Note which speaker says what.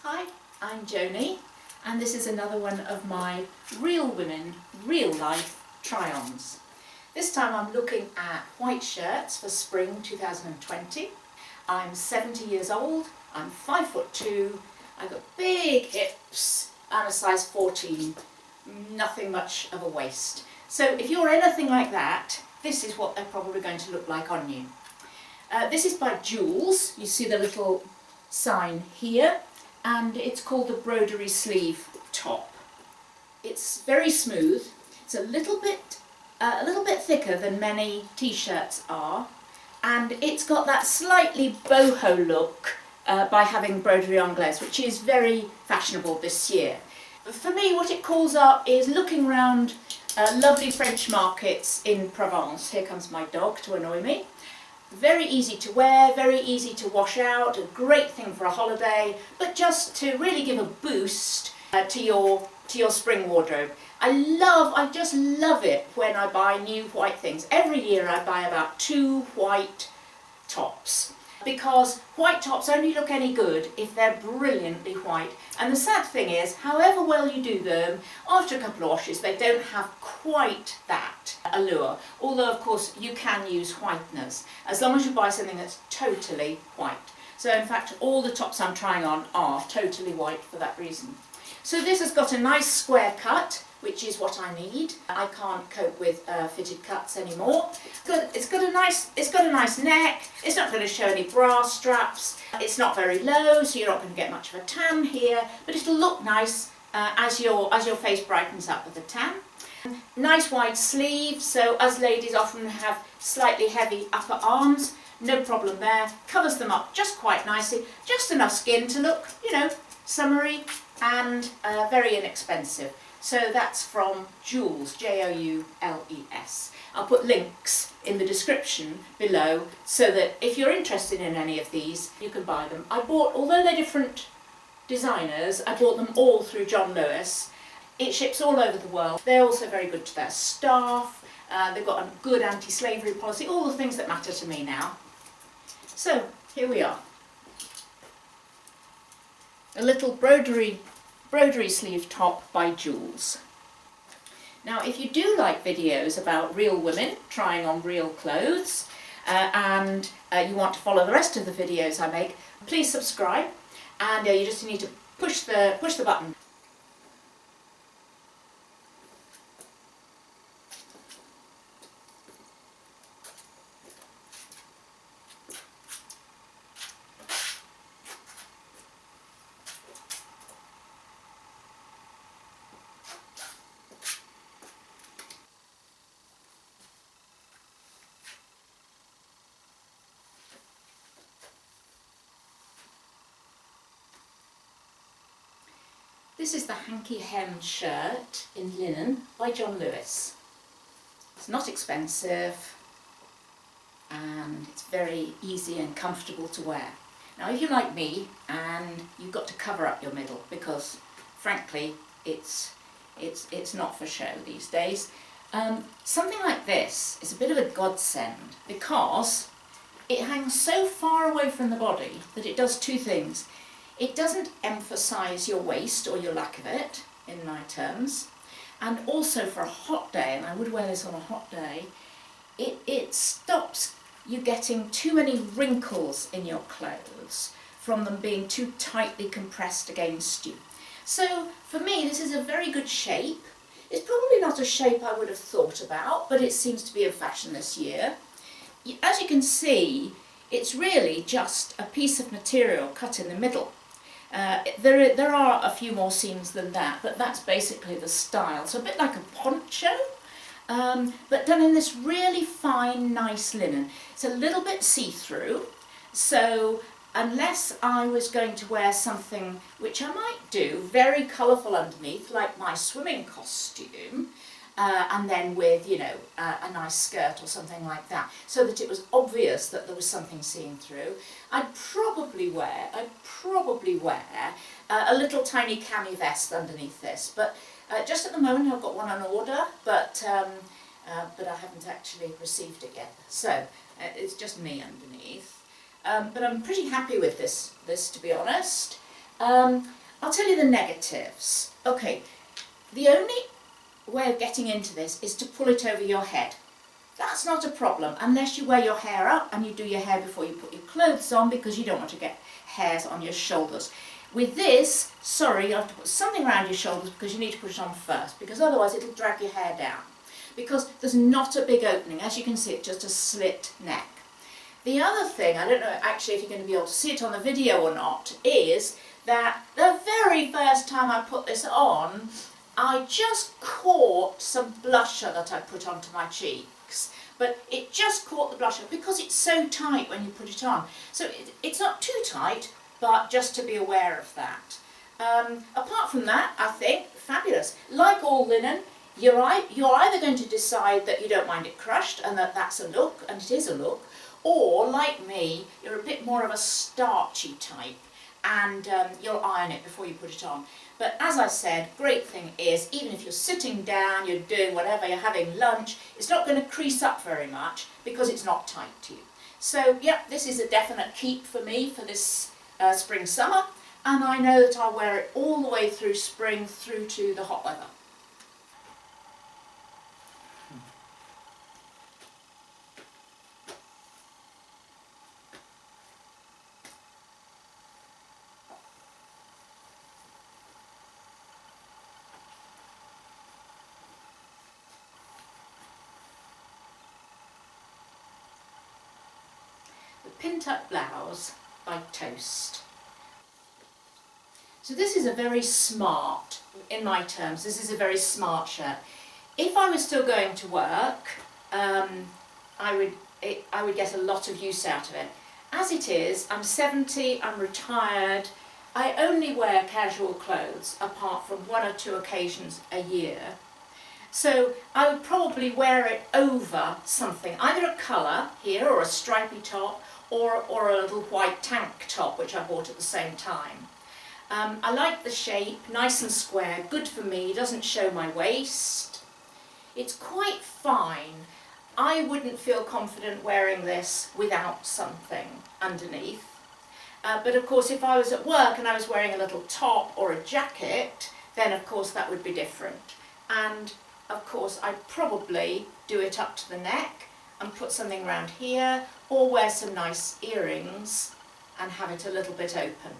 Speaker 1: Hi, I'm Joni, and this is another one of my Real Women, Real Life try-ons. This time I'm looking at white shirts for spring 2020. I'm 70 years old, I'm 5'2", I've got big hips and a size 14, nothing much of a waist. So if you're anything like that, this is what they're probably going to look like on you. This is by Jules, you see the little sign here, and it's called the broderie sleeve top. It's very smooth, it's a little bit thicker than many t-shirts are, and it's got that slightly boho look by having broderie anglaise, which is very fashionable this year. For me, what it calls up is looking around lovely French markets in Provence. Here comes my dog to annoy me. Very easy to wear, very easy to wash out, a great thing for a holiday, but just to really give a boost to your spring wardrobe. I just love it when I buy new white things. Every year I buy about 2 white tops, because white tops only look any good if they're brilliantly white. And the sad thing is, however well you do them, after a couple of washes they don't have quite that allure. Although of course you can use whiteners, as long as you buy something that's totally white. So in fact all the tops I'm trying on are totally white for that reason. So this has got a nice square cut, which is what I need. I can't cope with fitted cuts anymore. It's got a nice neck. It's not going to show any bra straps. It's not very low, so you're not going to get much of a tan here. But it'll look nice as your face brightens up with the tan. Nice wide sleeve, so us ladies often have slightly heavy upper arms. No problem there. Covers them up just quite nicely. Just enough skin to look, summery and very inexpensive. So that's from Joules, Joules. I'll put links in the description below so that if you're interested in any of these, you can buy them. Although they're different designers, I bought them all through John Lewis. It ships all over the world. They're also very good to their staff. They've got a good anti-slavery policy, all the things that matter to me now. So here we are. A little broderie sleeve top by Jules. Now if you do like videos about real women trying on real clothes and you want to follow the rest of the videos I make, please subscribe, and you just need to push the button. This is the hanky hem shirt in linen by John Lewis. It's not expensive and it's very easy and comfortable to wear. Now if you're like me and you've got to cover up your middle, because frankly it's not for show these days, something like this is a bit of a godsend, because it hangs so far away from the body that it does two things. It doesn't emphasise your waist or your lack of it, in my terms, and also for a hot day, and I would wear this on a hot day, it stops you getting too many wrinkles in your clothes from them being too tightly compressed against you. So for me this is a very good shape. It's probably not a shape I would have thought about, but it seems to be in fashion this year. As you can see, it's really just a piece of material cut in the middle. There are a few more seams than that, but that's basically the style. So a bit like a poncho, but done in this really fine, nice linen. It's a little bit see-through, so unless I was going to wear something, which I might do, very colourful underneath, like my swimming costume, and then with, a nice skirt or something like that, so that it was obvious that there was something seen through, I'd probably wear a little tiny cami vest underneath this. But just at the moment I've got one on order, but I haven't actually received it yet. So it's just me underneath. But I'm pretty happy with this to be honest. I'll tell you the negatives. Okay, the only way of getting into this is to pull it over your head. That's not a problem unless you wear your hair up and you do your hair before you put your clothes on, because you don't want to get hairs on your shoulders. With this, sorry, you have to put something around your shoulders because you need to put it on first, because otherwise it'll drag your hair down. Because there's not a big opening, as you can see, it's just a slit neck. The other thing, I don't know actually if you're going to be able to see it on the video or not, is that the very first time I put this on, I just caught some blusher that I put onto my cheeks. But it just caught the blusher because it's so tight when you put it on. So it's not too tight, but just to be aware of that. Apart from that, I think, fabulous. Like all linen, you're either going to decide that you don't mind it crushed and that that's a look, and it is a look, or like me, you're a bit more of a starchy type, and you'll iron it before you put it on. But as I said, great thing is, even if you're sitting down, you're doing whatever, you're having lunch, it's not going to crease up very much because it's not tight to you. So yeah, this is a definite keep for me for this spring summer, and I know that I'll wear it all the way through spring, through to the hot weather. The Pin-Tuck Blouse by Toast. So this is a very smart, in my terms, this is a very smart shirt. If I was still going to work, I would get a lot of use out of it. As it is, I'm 70, I'm retired, I only wear casual clothes apart from 1 or 2 occasions a year. So I would probably wear it over something, either a colour here or a stripy top, or a little white tank top which I bought at the same time. I like the shape, nice and square, good for me, doesn't show my waist. It's quite fine. I wouldn't feel confident wearing this without something underneath. But of course if I was at work and I was wearing a little top or a jacket, then of course that would be different. And of course I'd probably do it up to the neck and put something around here, or wear some nice earrings and have it a little bit open.